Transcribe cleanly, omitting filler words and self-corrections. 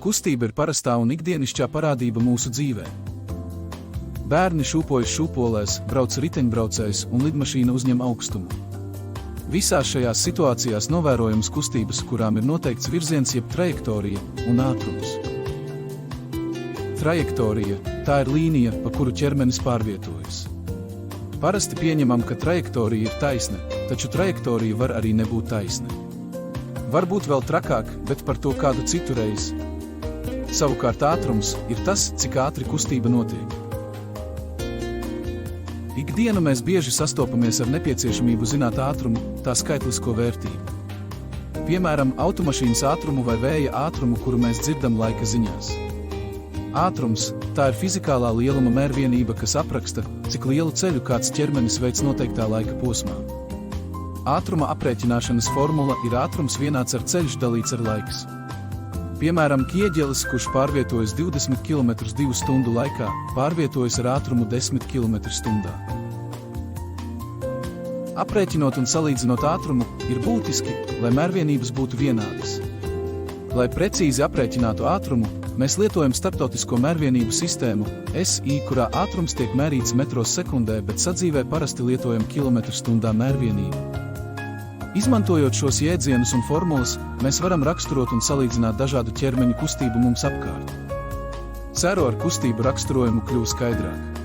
Kustība ir parastā un ikdienišķā parādība mūsu dzīvē. Bērni šūpojas šūpolēs, brauc riteņbraucējs un lidmašīna uzņem augstumu. Visās šajās situācijās novērojams kustības, kurām ir noteikts virziens jeb trajektorija un ātrums. Trajektorija – tā ir līnija, pa kuru ķermenis pārvietojas. Parasti pieņemam, ka trajektorija ir taisna, taču trajektorija var arī nebūt taisna. Varbūt vēl trakāk, bet par to kādu citu reizi. Savukārt ātrums ir tas, cik ātri kustība notiek. Ikdienu mēs bieži sastopamies ar nepieciešamību zināt ātrumu, tā skaitlisko vērtību. Piemēram, automašīnas ātrumu vai vēja ātrumu, kuru mēs dzirdam laika ziņās. Ātrums – tā ir fizikālā lieluma mērvienība, kas apraksta, cik lielu ceļu kāds ķermenis veic noteiktā laika posmā. Ātruma aprēķināšanas formula ir ātrums vienāds ar ceļš dalīts ar laiks. Piemēram, ķieģelis, kurš pārvietojas 20 km 2 stundu laikā, pārvietojas ar ātrumu 10 km stundā. Aprēķinot un salīdzinot ātrumu, ir būtiski, lai mērvienības būtu vienādas. Lai precīzi aprēķinātu ātrumu, mēs lietojam starptautisko mērvienību sistēmu SI, kurā ātrums tiek mērīts metros sekundē, bet sadzīvē parasti lietojam kilometru stundā mērvienību. Izmantojot šos jēdzienus un formulas, mēs varam raksturot un salīdzināt dažādu ķermeņu kustību mums apkārt. Ceru, ar kustību raksturojumu kļuva skaidrāk.